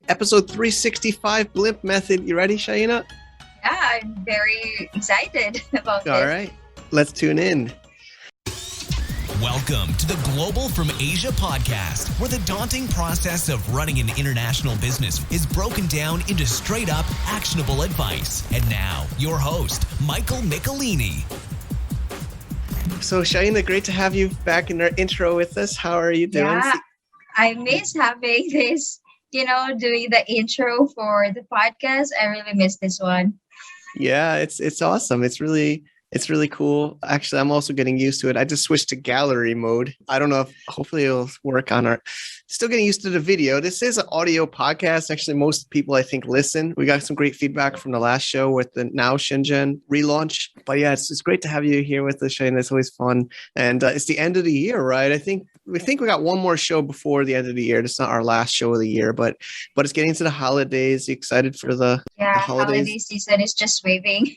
episode 365 Blimp Method. You ready, Shaina? Yeah, I'm very excited about All this. right, let's tune in. Welcome to the Global from Asia podcast, where the daunting process of running an international business is broken down into straight up actionable advice. And now, your host, Michael Michelini. So, Shaina, great to have you back in our intro with us. How are you doing? Yeah, I miss having this, doing the intro for the podcast. I really miss this one. Yeah, it's awesome. It's really cool. Actually, I'm also getting used to it. I just switched to gallery mode. I don't know if hopefully it'll work on our still getting used to the video. This is an audio podcast. Actually, most people I think listen. We got some great feedback from the last show with the Now Shenzhen relaunch. But yeah, it's great to have you here with us, Shane. It's always fun. And it's the end of the year, right? I think we got one more show before the end of the year. It's not our last show of the year, but it's getting to the holidays. You excited for the holidays? Holiday season is just waving,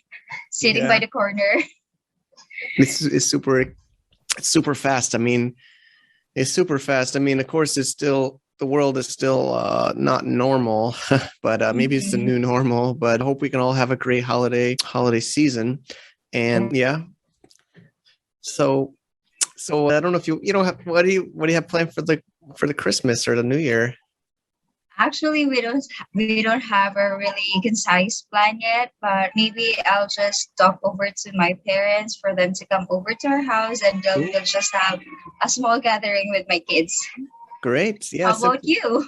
sitting by the corner. It's super fast. I mean, it's super fast. I mean, of course, the world is still not normal, but maybe it's the new normal. But I hope we can all have a great holiday season. And yeah. So I don't know if you don't have what do you have planned for the Christmas or the New Year? Actually, we don't have a really concise plan yet, but maybe I'll just talk over to my parents for them to come over to our house, and we'll just have a small gathering with my kids. Great. Yeah. How about you?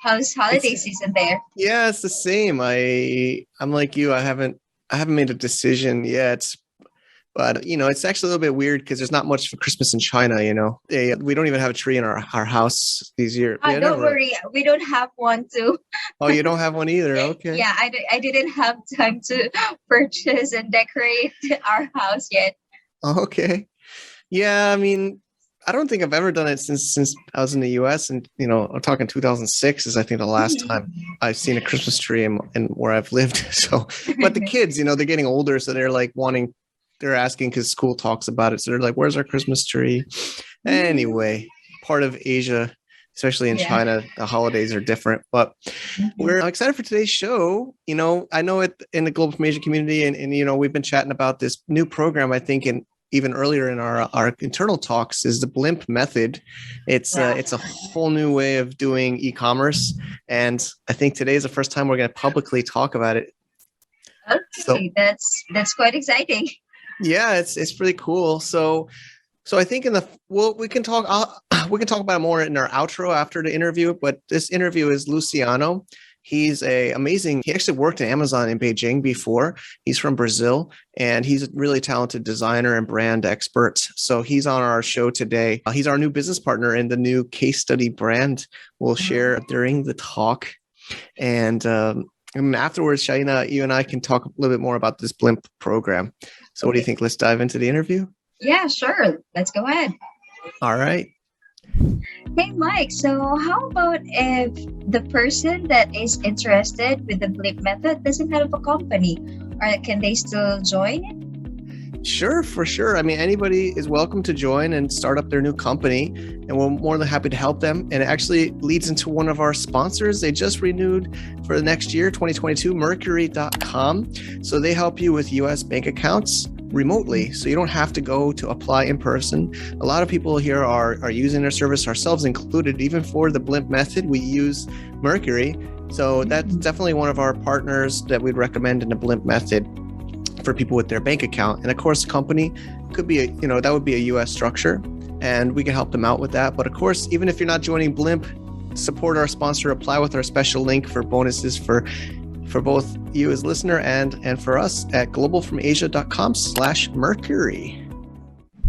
How's holiday season there? Yeah, it's the same. I'm like you. I haven't made a decision yet. But, it's actually a little bit weird because there's not much for Christmas in China, we don't even have a tree in our house these years. Don't worry. We don't have one too. Oh, you don't have one either? Okay. Yeah, I didn't have time to purchase and decorate our house yet. Okay. Yeah, I mean, I don't think I've ever done it since I was in the U.S. And, I'm talking 2006 is, I think, the last time I've seen a Christmas tree in where I've lived. So, but the kids, they're getting older. So they're like they're asking because school talks about it. So they're like, where's our Christmas tree? Anyway, part of Asia, especially in China, the holidays are different. But we're excited for today's show. I know it in the Global from Asia community, and we've been chatting about this new program, I think, even earlier in our internal talks, is the Blimp method. It's a whole new way of doing e-commerce. And I think today is the first time we're going to publicly talk about it. Okay, so, that's quite exciting. Yeah, it's pretty cool. So I think we can talk about it more in our outro after the interview. But this interview is Luciano. He's he actually worked at Amazon in Beijing before. He's from Brazil, and he's a really talented designer and brand expert. So he's on our show today. He's our new business partner in the new case study brand we'll share during the talk. And afterwards, Shaina, you and I can talk a little bit more about this Blimp program. So what do you think? Let's dive into the interview? Yeah, sure. Let's go ahead. All right. Hey, Mike. So how about if the person that is interested with the Blimp method doesn't have a company, or can they still join? Sure, for sure. I mean, anybody is welcome to join and start up their new company, and we're more than happy to help them. And it actually leads into one of our sponsors. They just renewed for the next year, 2022, Mercury.com. So they help you with US bank accounts remotely. So you don't have to go to apply in person. A lot of people here are using their service, ourselves included. Even for the Blimp method, we use Mercury. So that's definitely one of our partners that we'd recommend in the Blimp method for people with their bank account. And of course, the company could be that would be a US structure, and we can help them out with that. But of course, even if you're not joining Blimp, support our sponsor, apply with our special link for bonuses for both you as listener and for us at globalfromasia.com/Mercury.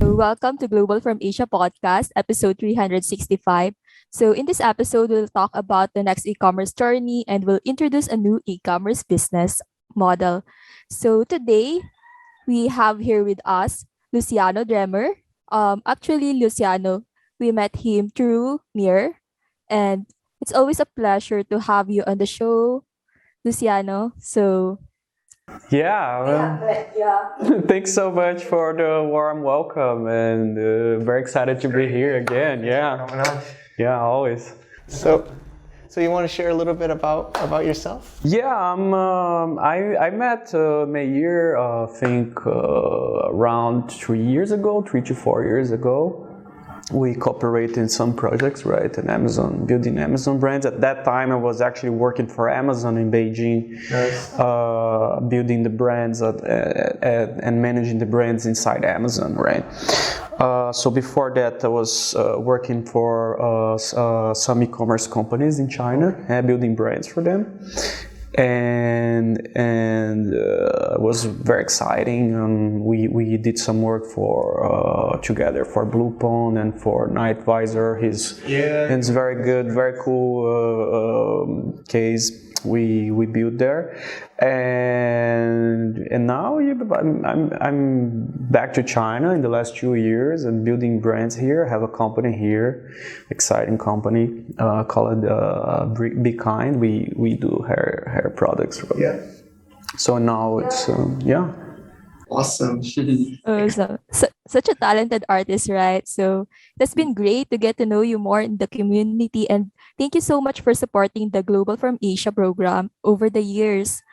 Welcome to Global from Asia podcast, episode 365. So in this episode, we'll talk about the next e-commerce journey, and we'll introduce a new e-commerce business model. So today, we have here with us Luciano Dremer. Actually, Luciano, we met him through Mir, and it's always a pleasure to have you on the show, Luciano. So thanks so much for the warm welcome, and very excited to be here again. Yeah, always. So So you want to share a little bit about yourself? Yeah, I met Meir, I think around 3 to 4 years ago. We cooperated in some projects, right? And Amazon, building Amazon brands. At that time, I was actually working for Amazon in Beijing, Nice. Building the brands and managing the brands inside Amazon, right? So before that, I was working for some e-commerce companies in China, building brands for them. And it was very exciting. We did some work for together for Blue Pond and for Nightvisor. It's very good, very cool case we built there, and now I'm back to China in the last 2 years and building brands here. I have a company here, exciting company called Be Kind. We do hair products. Yeah. So now it's Awesome. Such a talented artist, right? So that's been great to get to know you more in the community. And thank you so much for supporting the Global from Asia program over the years.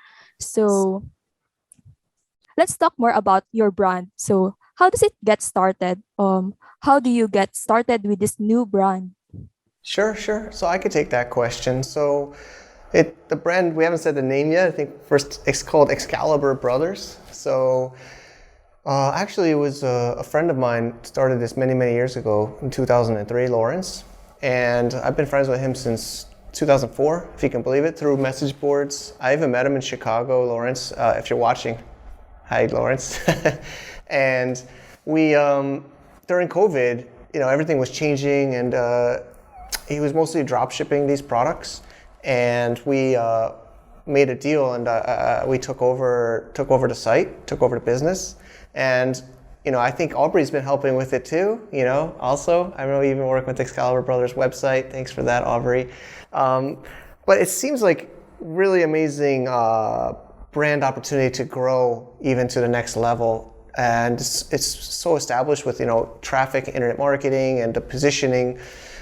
So let's talk more about your brand. So how does it get started? How do you get started with this new brand? Sure. So I could take that question. So the brand, we haven't said the name yet. I think first it's called Excalibur Brothers. So actually, it was a friend of mine started this many years ago in 2003, Lawrence. And I've been friends with him since 2004, if you can believe it, through message boards. I even met him in Chicago, Lawrence, if you're watching. Hi, Lawrence. And we, during COVID, everything was changing, and he was mostly drop shipping these products. And we made a deal, and we took over the site, took over the business. And I think Aubrey's been helping with it too, also. I know you've been working with Excalibur Brothers website. Thanks for that, Aubrey. But it seems like really amazing brand opportunity to grow even to the next level. And it's so established with, traffic, internet marketing, and the positioning.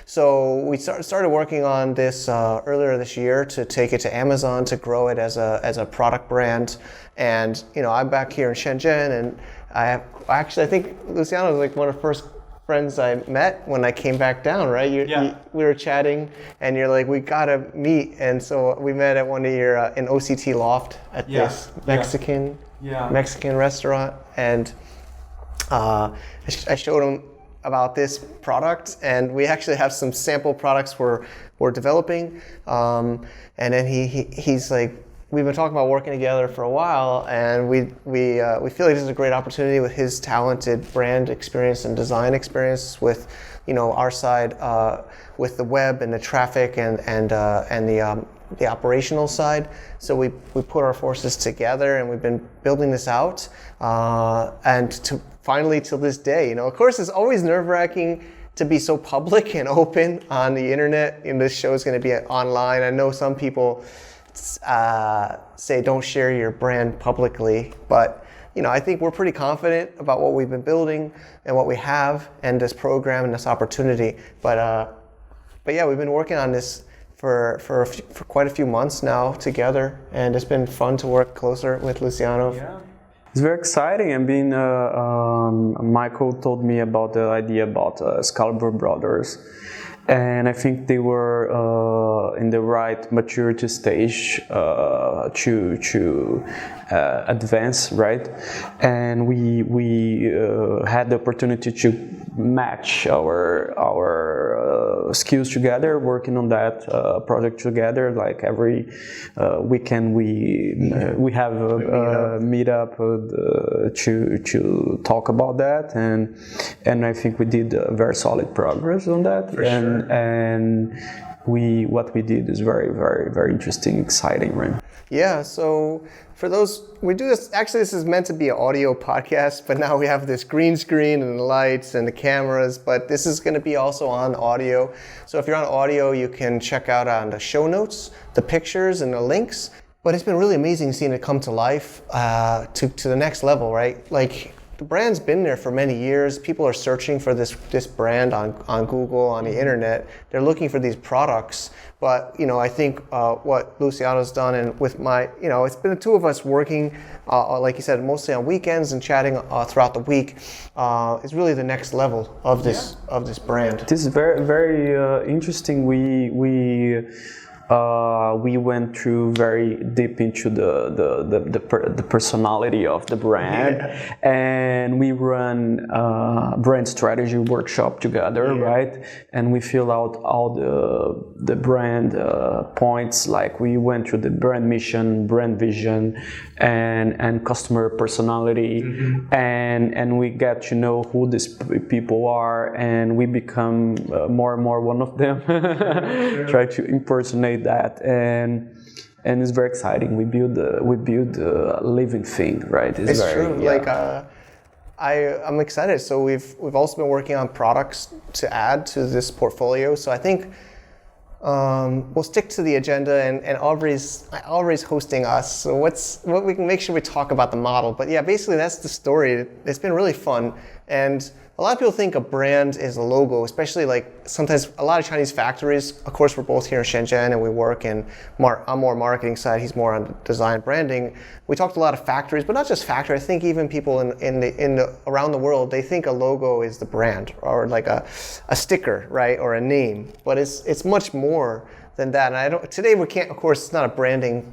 So we started working on this earlier this year to take it to Amazon, to grow it as a product brand. And I'm back here in Shenzhen, and I think Luciano was like one of the first friends I met when I came back down, right? We were chatting, and you're like, we gotta meet. And so we met at one of your in OCT Loft at this Mexican restaurant, and I showed him about this product, and we actually have some sample products we're developing, and then he's like, we've been talking about working together for a while, and we feel like this is a great opportunity with his talented brand experience and design experience with our side with the web and the traffic and the operational side. So we put our forces together, and we've been building this out, and to finally till this day, of course, it's always nerve-wracking to be so public and open on the internet. This show is going to be online. I know some people say don't share your brand publicly, but I think we're pretty confident about what we've been building and what we have, and this program and this opportunity. But yeah, we've been working on this for quite a few months now together, and it's been fun to work closer with Luciano. Yeah. It's very exciting. I mean, Michael told me about the idea about Excalibur Brothers, and I think they were in the right maturity stage to advance, right? And we had the opportunity to match our skills together, working on that project together. Like every weekend, we have a meetup to talk about that, and I think we did very solid progress on that. And what we did is very interesting, exciting, right? Yeah, so for those, we do this, actually this is meant to be an audio podcast, but now we have this green screen and the lights and the cameras, but this is going to be also on audio. So if you're on audio, you can check out on the show notes, the pictures and the links. But it's been really amazing seeing it come to life to the next level, right? Like the brand's been there for many years. People are searching for this brand on Google, on the internet. They're looking for these products. But, I think what Luciano's done, and with it's been the two of us working, like you said, mostly on weekends and chatting throughout the week, is really the next level of this brand. This is very, very interesting. We went through very deep into the personality of the brand, and we run brand strategy workshop together, right? And we fill out all the brand points. Like we went through the brand mission, brand vision, and customer personality, and we get to know who these people are, and we become more and more one of them. Try to impersonate that, and it's very exciting. We build a living thing, right? It's true. Yeah. I'm excited. So we've also been working on products to add to this portfolio. So I think we'll stick to the agenda, and Aubrey's hosting us. So what we can make sure we talk about the model. But yeah, basically that's the story. It's been really fun, and a lot of people think a brand is a logo, especially like sometimes a lot of Chinese factories. Of course, we're both here in Shenzhen, and we work in I'm more marketing side. He's more on design branding. We talked a lot of factories, but not just factories. I think even people in the around the world, they think a logo is the brand, or like a sticker, right, or a name. But it's much more than that. And today we can't. Of course, it's not a branding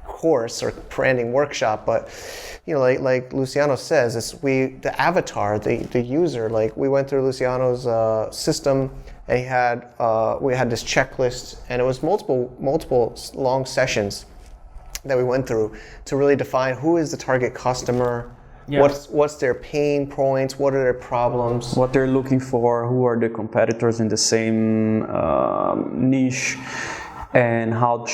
course or branding workshop, but like Luciano says, it's the avatar, the user. Like we went through Luciano's system, and we had this checklist, and it was multiple long sessions that we went through to really define who is the target customer, what's their pain points, what are their problems, what they're looking for, who are the competitors in the same niche, and how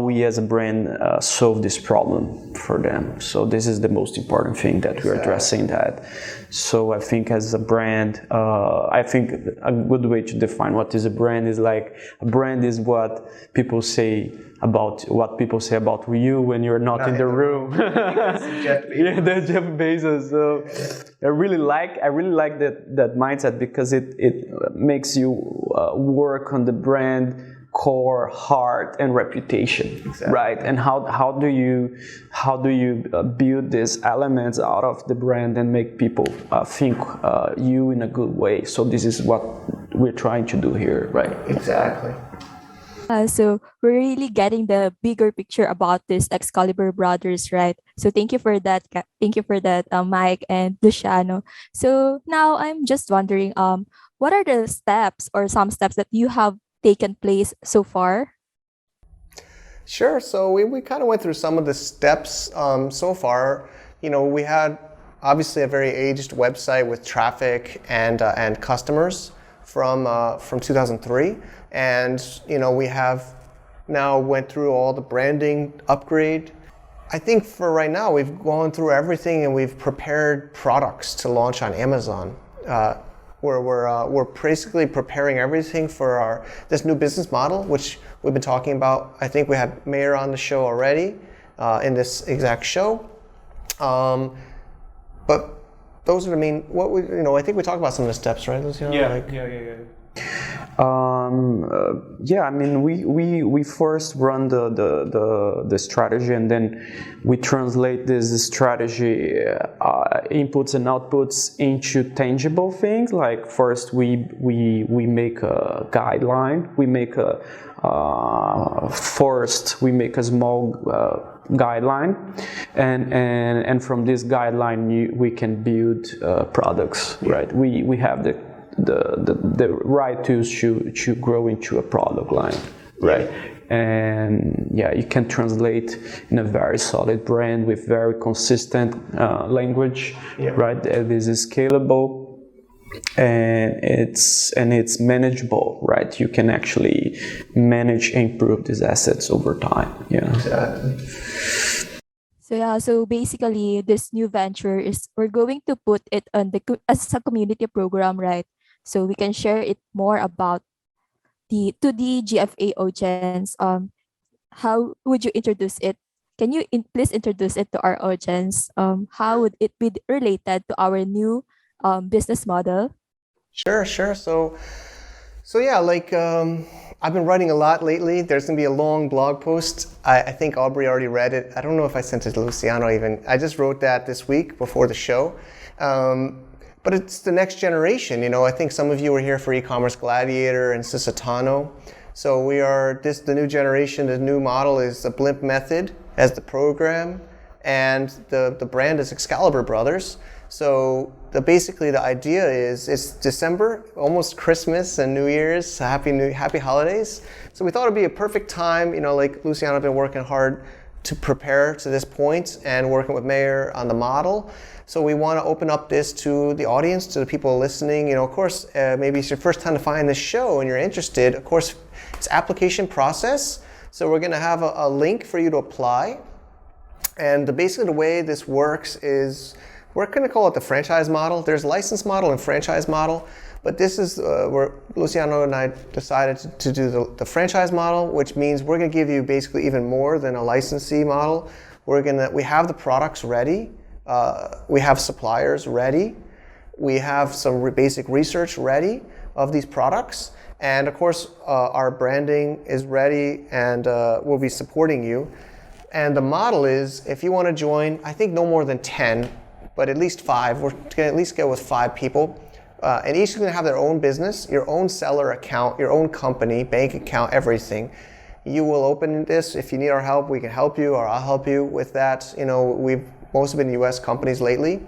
we as a brand solve this problem for them. So this is the most important thing that we're addressing that. So I think as a brand, I think a good way to define what is a brand is like, a brand is what people say about you when you're not in the room. Yeah, that's Jeff Bezos. So I really like that mindset, because it makes you work on the brand core, heart, and reputation, right? And how do you build these elements out of the brand and make people think you in a good way? So this is what we're trying to do here, right? Exactly. So we're really getting the bigger picture about this Excalibur brothers, right? So thank you for that. Thank you for that, Mike and Luciano. So now I'm just wondering, what are the steps or some steps that you have taken place so far? Sure. So we kind of went through some of the steps so far. We had obviously a very aged website with traffic and customers from 2003. And we have now went through all the branding upgrade. I think for right now we've gone through everything, and we've prepared products to launch on Amazon. We're basically preparing everything for this new business model, which we've been talking about. I think we had Mayor on the show already in this exact show. But those are the main. I think we talked about some of the steps, right, Luciano? Yeah. I mean, we first run the strategy, and then we translate this strategy inputs and outputs into tangible things. Like first we make a guideline. We make a small guideline, and from this guideline we can build products, right? We have the right tools to grow into a product line, right? And you can translate in a very solid brand with very consistent language, right? This is scalable, and it's manageable, right? You can actually manage and improve these assets over time. Exactly. So basically this new venture is we're going to put it on as a community program, right? So we can share it more about to the GFA audience. How would you introduce it can you please introduce it to our audience? How would it be related to our new business model? Sure. So yeah, I've been writing a lot lately. There's gonna be a long blog post. I think Aubrey already read it. I don't know if I sent it to Luciano even. I just wrote that this week before the show. But it's the next generation. I think some of you were here for e-commerce Gladiator and Sisatano. So the new generation. The new model is the Blimp method as the program, and the brand is Excalibur Brothers. So basically the idea is it's December, almost Christmas and New Year's, happy holidays. So we thought it'd be a perfect time, like Luciano have been working hard to prepare to this point and working with Mayor on the model. So we want to open up this to the audience, to the people listening. Of course, maybe it's your first time to find this show and you're interested. Of course, it's application process. So we're going to have a link for you to apply. And basically the way this works is, we're going to call it the franchise model. There's license model and franchise model, but this is where Luciano and I decided to do the franchise model, which means we're going to give you basically even more than a licensee model. We have the products ready. We have suppliers ready. We have some basic research ready of these products. And of course, our branding is ready, and we'll be supporting you. And the model is, if you want to join, I think no more than 10, but at least 5. We're going to at least go with 5 people. And each is going to have their own business, your own seller account, your own company, bank account, everything. You will open this. If you need our help, we can help you, or I'll help you with that. We've mostly been US companies lately.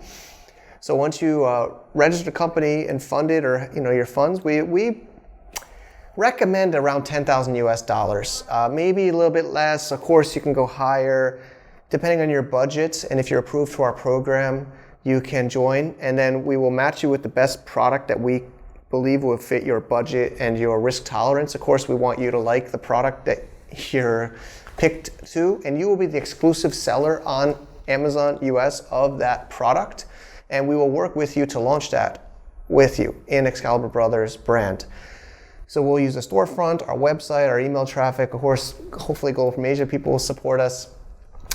So once you register a company and fund it, or your funds, we recommend around $10,000 US. Maybe a little bit less. Of course, you can go higher, depending on your budget, and if you're approved to our program, you can join, and then we will match you with the best product that we believe will fit your budget and your risk tolerance. Of course, we want you to like the product that you're picked to, and you will be the exclusive seller on Amazon US of that product, and we will work with you to launch that with you in Excalibur Brothers brand. So we'll use a storefront, our website, our email traffic. Of course, hopefully Global from Asia people will support us.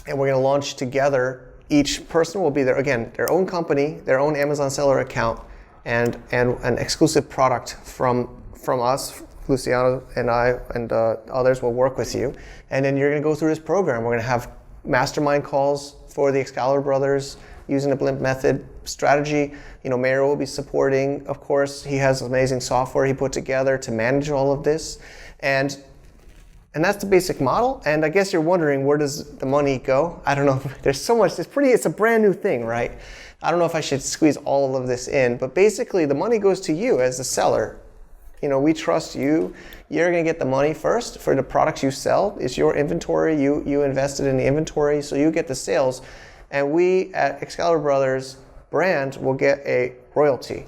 And we're going to launch together. Each person will be their own company, their own Amazon seller account, and an exclusive product from us. Luciano and I and others will work with you. And then you're going to go through this program. We're going to have mastermind calls for the Excalibur Brothers using the Blimp method strategy. Mayor will be supporting. Of course, he has amazing software he put together to manage all of this. And that's the basic model. And I guess you're wondering, where does the money go? I don't know. There's so much. It's a brand new thing, right? I don't know if I should squeeze all of this in, but basically the money goes to you as the seller. We trust you. You're going to get the money first for the products you sell. It's your inventory. You invested in the inventory, so you get the sales. And we at Excalibur Brothers brand will get a royalty.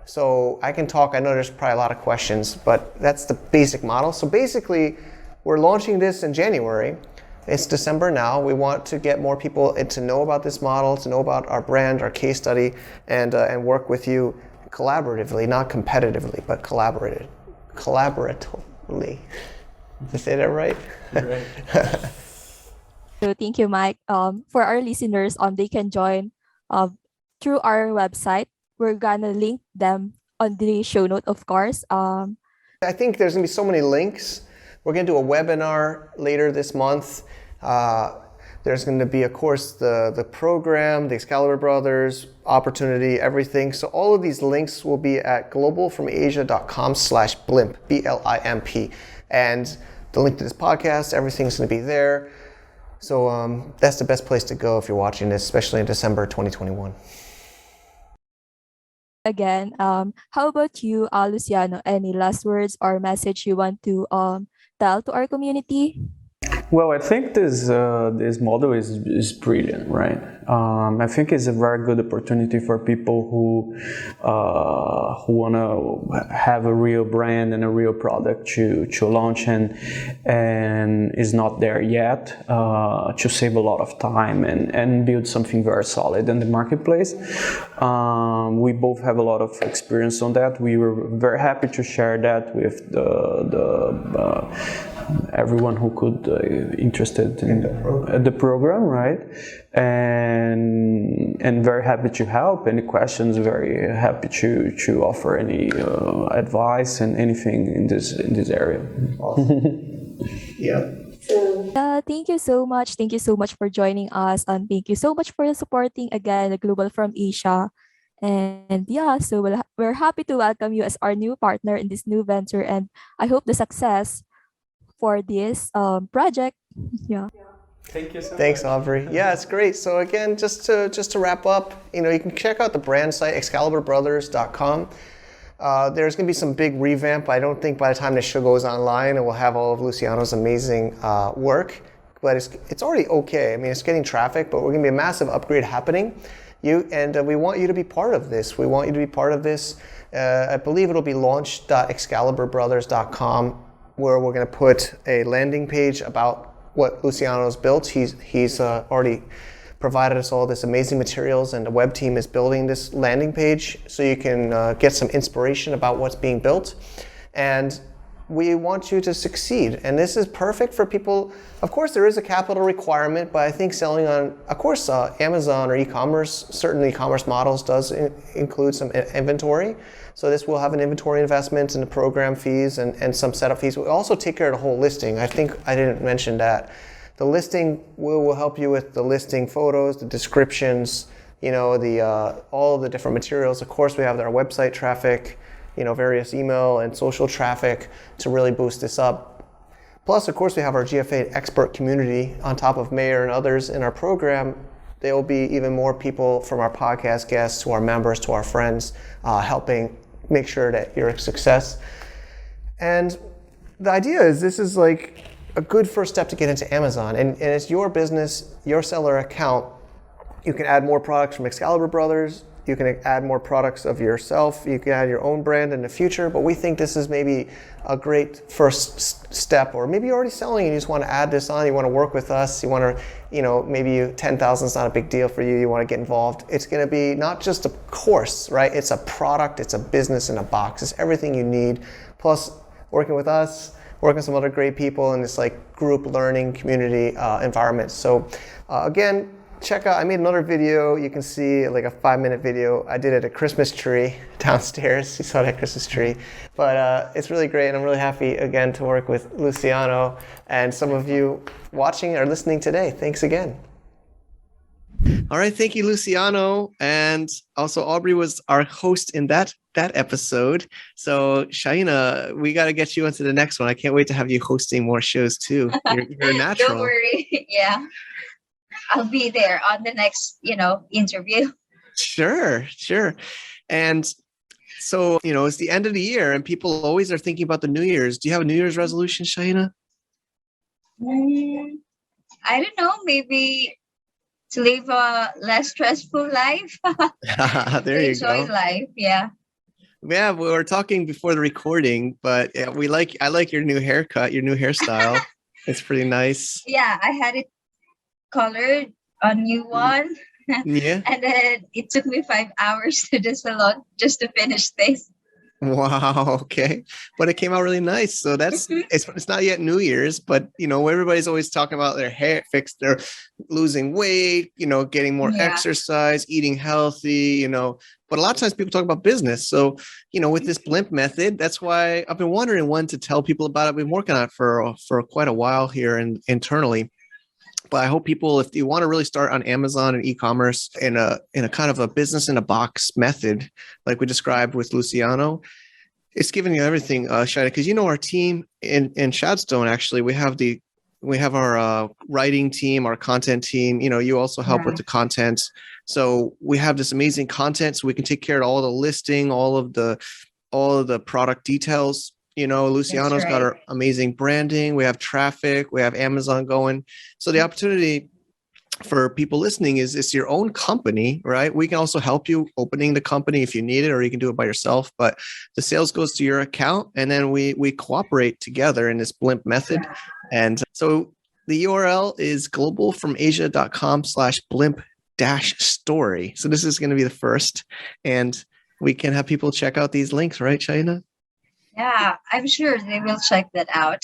So I can talk. I know there's probably a lot of questions, but that's the basic model. So basically, we're launching this in January. It's December now. We want to get more people to know about this model, to know about our brand, our case study, and work with you collaboratively, not competitively, but collaboratively. Did I say that right? Right. So thank you, Mike. For our listeners, they can join through our website. We're gonna link them on the show note, of course. I think there's gonna be so many links. We're going to do a webinar later this month. There's going to be, of course, the program, the Excalibur Brothers, opportunity, everything. So all of these links will be at globalfromasia.com/blimp, BLIMP. And the link to this podcast, everything's going to be there. So that's the best place to go if you're watching this, especially in December 2021. Again, how about you, Luciano? Any last words or message you want to tell to our community? Well, I think this model is brilliant, right? I think it's a very good opportunity for people who want to have a real brand and a real product to launch and is not there yet, to save a lot of time and build something very solid in the marketplace. We both have a lot of experience on that. We were very happy to share that with everyone who could interested in the program, right? And very happy to help. Any questions? Very happy to offer any advice and anything in this area. Awesome. Yeah. Thank you so much. Thank you so much for joining us, and thank you so much for supporting again the Global from Asia. And yeah, so we're happy to welcome you as our new partner in this new venture, and I hope the success for this project. Yeah. Thank you so Thanks, Aubrey. Yeah, it's great. So again, just to wrap up, you can check out the brand site, ExcaliburBrothers.com. There's going to be some big revamp. I don't think by the time the show goes online, it will have all of Luciano's amazing work. But it's already okay. I mean, it's getting traffic, but we're going to be a massive upgrade happening. We want you to be part of this. We want you to be part of this. I believe it'll be launch.excaliburbrothers.com, where we're going to put a landing page about what Luciano's built. He's already provided us all this amazing materials, and the web team is building this landing page so you can get some inspiration about what's being built. And we want you to succeed. And this is perfect for people. Of course, there is a capital requirement, but I think selling on, of course, Amazon or e-commerce, certain e-commerce models does include some inventory. So this will have an inventory investment and the program fees and some setup fees. We also take care of the whole listing. I think I didn't mention that. The listing will help you with the listing photos, the descriptions, all of the different materials. Of course, we have our website traffic, various email and social traffic to really boost this up. Plus, of course, we have our GFA expert community on top of Mayor and others in our program. There will be even more people from our podcast guests to our members to our friends helping make sure that you're a success. And the idea is this is like a good first step to get into Amazon. And it's your business, your seller account. You can add more products from Excalibur Brothers. You can add more products of yourself. You can add your own brand in the future. But we think this is maybe a great first step. Or maybe you're already selling and you just want to add this on. You want to work with us. You want to, maybe 10,000 is not a big deal for you. You want to get involved. It's going to be not just a course, right? It's a product. It's a business in a box. It's everything you need. Plus, working with us, working with some other great people in this like group learning community environment. So again, check out, I made another video. You can see like a 5-minute video. I did it at a Christmas tree downstairs. You saw that Christmas tree. But it's really great. And I'm really happy again to work with Luciano and some of you watching or listening today. Thanks again. All right. Thank you, Luciano. And also Aubrey was our host in that episode. So Shaina, we got to get you into the next one. I can't wait to have you hosting more shows too. You're a natural. Don't worry. Yeah. I'll be there on the next, interview. Sure. And so, it's the end of the year and people always are thinking about the New Year's. Do you have a New Year's resolution, Shaina? I don't know, maybe to live a less stressful life. There you go. Enjoy life, yeah. Yeah, we were talking before the recording, but I like your new haircut, your new hairstyle. It's pretty nice. Yeah, I had it colored, a new one. Yeah. And then it took me 5 hours to the salon just to finish this. Wow. Okay. But it came out really nice. So it's not yet New Year's, but everybody's always talking about their hair fixed, they're losing weight, getting more exercise, eating healthy, but a lot of times people talk about business. So, with this Blimp method, that's why I've been wondering when to tell people about it. We've been working on it for quite a while here and internally. But I hope people, if you want to really start on Amazon and e-commerce in a kind of a business in a box method, like we described with Luciano, it's giving you everything, Shaina, because our team in Shadstone, actually, we have our writing team, our content team. You also help with the content. So we have this amazing content, so we can take care of all the listing, all of the product details. Luciano's got our amazing branding. We have traffic. We have Amazon going. So the opportunity for people listening is it's your own company, right? We can also help you opening the company if you need it, or you can do it by yourself. But the sales goes to your account, and then we cooperate together in this Blimp method. And so the URL is globalfromasia.com/blimp-story. So this is going to be the first, and we can have people check out these links, right, Shaina? Yeah, I'm sure they will check that out.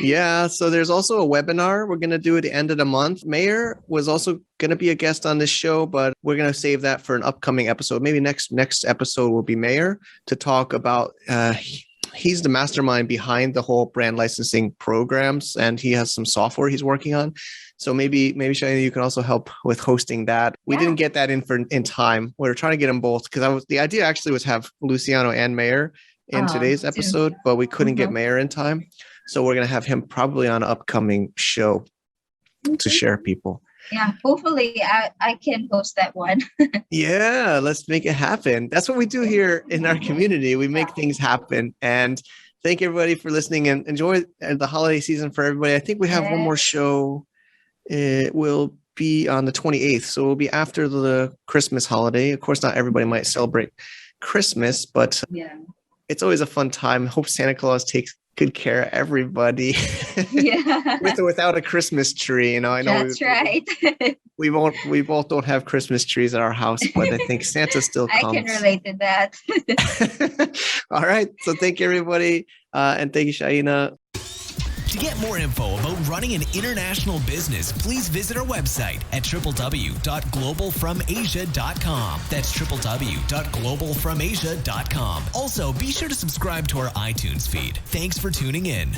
Yeah, so there's also a webinar we're going to do at the end of the month. Mayor was also going to be a guest on this show, but we're going to save that for an upcoming episode. Maybe next episode will be Mayor to talk about he's the mastermind behind the whole brand licensing programs, and he has some software he's working on. So maybe Shaina, you can also help with hosting that. We didn't get that in time. We were trying to get them both because the idea actually was have Luciano and Mayor in today's episode, but we couldn't get Mayor in time. So we're going to have him probably on an upcoming show to share people. Yeah, hopefully I can host that one. Yeah, let's make it happen. That's what we do here in our community. We make things happen. And thank everybody for listening, and enjoy the holiday season for everybody. I think we have one more show. It will be on the 28th. So it will be after the Christmas holiday. Of course, not everybody might celebrate Christmas, but it's always a fun time. Hope Santa Claus takes good care of everybody. With or without a Christmas tree. I know that's right. we both don't have Christmas trees at our house, but I think Santa still comes. I can relate to that. All right. So thank you, everybody. And thank you, Shaina. To get more info about running an international business, please visit our website at www.globalfromasia.com. That's www.globalfromasia.com. Also, be sure to subscribe to our iTunes feed. Thanks for tuning in.